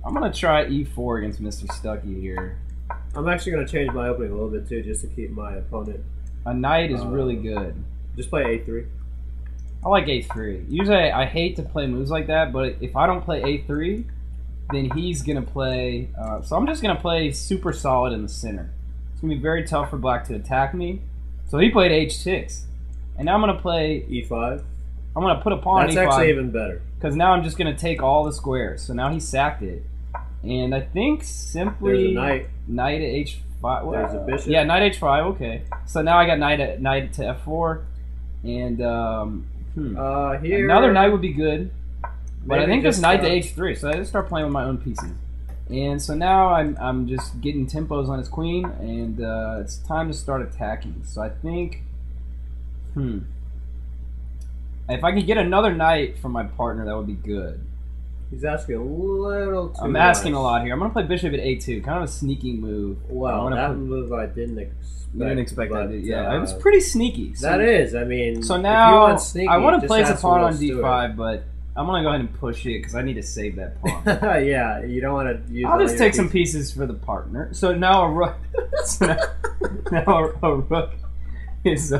I'm gonna try e4 against Mr. Stucky here. I'm actually gonna change my opening a little bit too, just to keep my opponent. A knight is really good. Just play a3. I like a3. Usually I hate to play moves like that, but if I don't play a3, then he's gonna play. So I'm just gonna play super solid in the center. It's gonna be very tough for black to attack me. So he played h6, and now I'm gonna play e5. I'm gonna put a pawn. That's e5, actually even better. Because now I'm just gonna take all the squares. So now he sacked it, and I think simply there's a knight at h5. Well, there's a bishop. Yeah, knight h5. Okay. So now I got knight to f4, and here another knight would be good. But I think this knight to h3. h3, so I just start playing with my own pieces. And so now I'm just getting tempos on his queen, and it's time to start attacking. So I think, if I could get another knight from my partner, that would be good. He's asking a little too I'm asking a lot here. I'm going to play bishop at a2, kind of a sneaky move. Well, that move I didn't expect. You didn't expect that, yeah. It was pretty sneaky. So, that is, I mean, so now if you want sneaky, I want to place a pawn on Stewart. d5, but I'm going to go ahead and push it because I need to save that pawn. Yeah, you don't want to use I'll just take some pieces for the partner. So now a rook, so now a rook is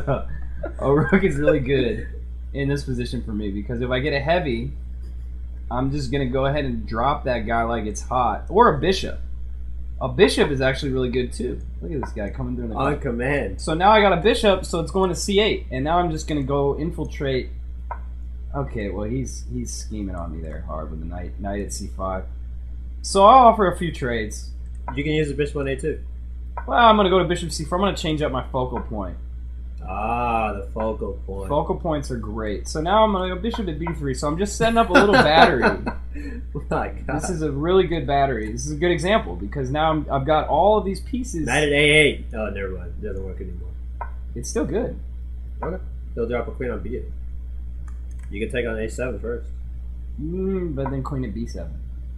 really good in this position for me, because if I get a heavy, I'm just going to go ahead and drop that guy like it's hot. Or a bishop. A bishop is actually really good too. Look at this guy coming through the on command. So now I got a bishop, so it's going to c8, and now I'm just going to go infiltrate. Okay, well he's scheming on me there hard with the knight at c5. So I'll offer a few trades. You can use the bishop on a2. Well, I'm going to go to bishop c4. I'm going to change up my focal point. Ah, the focal point. Focal points are great. So now I'm going to go bishop at b3. So I'm just setting up a little battery. My God. This is a really good battery. This is a good example because now I've got all of these pieces. Knight at a8. Oh, never mind. It doesn't work anymore. It's still good. Okay. They'll drop a queen on b8. You can take on a7 first. But then queen at b7.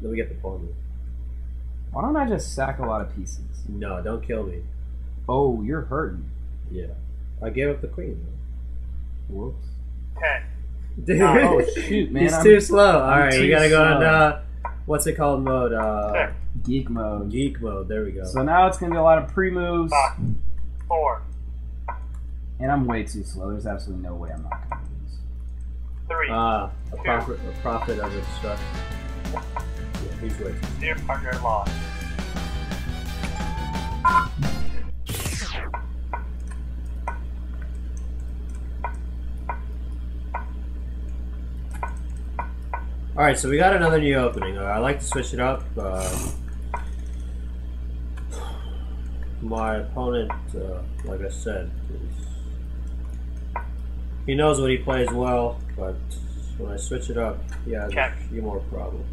Then we get the pawn move. Why don't I just sack a lot of pieces? No, don't kill me. Oh, you're hurting. Yeah. I gave up the queen. Whoops. 10. Dude. Oh, shoot, man. He's too slow. Alright, you gotta go slow. on, what's it called mode? Geek mode. Geek mode, there we go. So now it's going to be a lot of pre-moves. 5, 4, And I'm way too slow. There's absolutely no way I'm not going to lose. 3, A prophet of instruction. Yeah, he's way too slow. dear partner lost. Alright, so we got another new opening. I like to switch it up. My opponent, like I said, he knows what he plays well, but when I switch it up, he has a few more problems.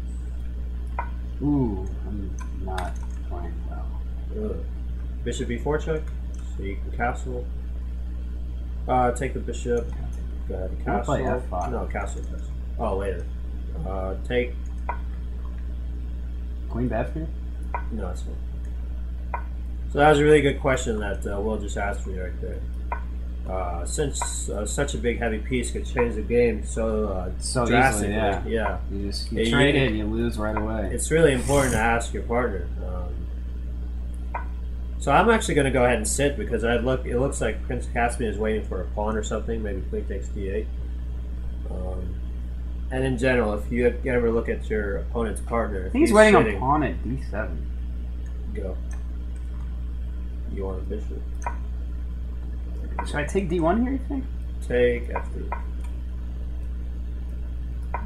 Ooh, I'm not playing well. Bishop b4 check, so you can castle. Take the bishop. Go ahead, castle. Play f5. No, castle. Oh, later. Take. Queen back here? No, it's fine. So that was a really good question that Will just asked me right there. Since such a big heavy piece could change the game so drastically, easily, yeah. You trade it and you lose right away. It's really important to ask your partner. So I'm actually going to go ahead and sit because it looks like Prince Caspian is waiting for a pawn or something. Maybe queen takes d8. And in general, if you ever look at your opponent's partner, I think he's waiting on pawn at d7. Go. You want a bishop? Should I take d1 here, you think? Take f3.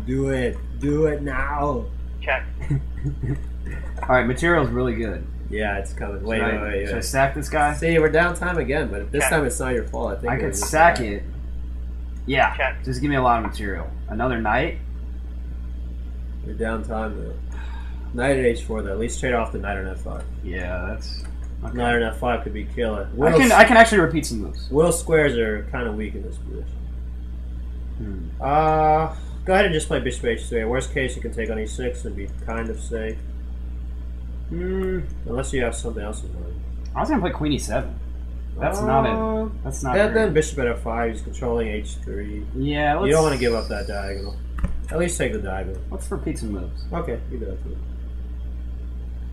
Do it. Do it now. Check. Alright, material's really good. Yeah, it's coming. Should I sack this guy? See, we're down time again, but this time it's not your fault. I think I could sack it. Yeah, Check. Just give me a lot of material. Another knight? You're down time though. Knight at h4 though. At least trade off the knight on f5. Yeah, that's... Okay. Knight on f5 could be killer. I can actually repeat some moves. Will's squares are kind of weak in this position. Go ahead and just play bishop h3. Worst case, you can take on e6 and be kind of safe. Unless you have something else in mind. I was going to play queen e7. That's not it. That's not. And then bishop at f5. He's controlling h3. Yeah. You don't want to give up that diagonal. At least take the diagonal. Let's repeat some moves. Okay, you do that too.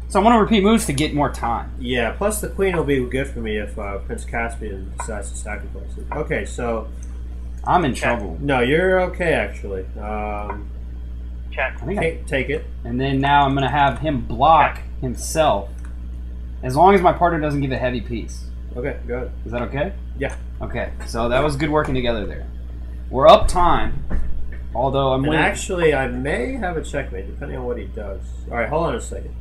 So I want to repeat moves to get more time. Yeah. Plus the queen will be good for me if Prince Caspian decides to sacrifice it. Okay, so I'm in trouble. no, you're okay actually. Check. I think Take it. and then now I'm gonna have him block himself, as long as my partner doesn't give a heavy piece. Okay, good. Is that okay? Yeah. Okay. So that was good working together there. We're up time. Although I'm And winning. actually, I may have a checkmate depending on what he does. All right, hold on a second.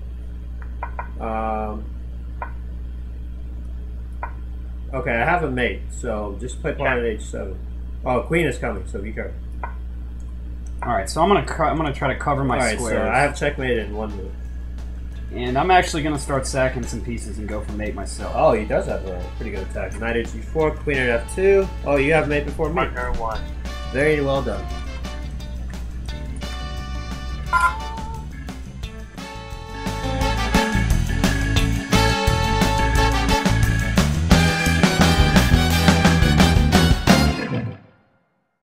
Okay, I have a mate, so just play pawn at h7. Oh, queen is coming, so be careful. All right. So I'm gonna try to cover my All right, squares. so I have checkmate in one move. And I'm actually gonna start sacking some pieces and go for mate myself. Oh, he does have a pretty good attack. Knight h4, queen at f2. Oh, you have mate before me. Partner 1. Very well done.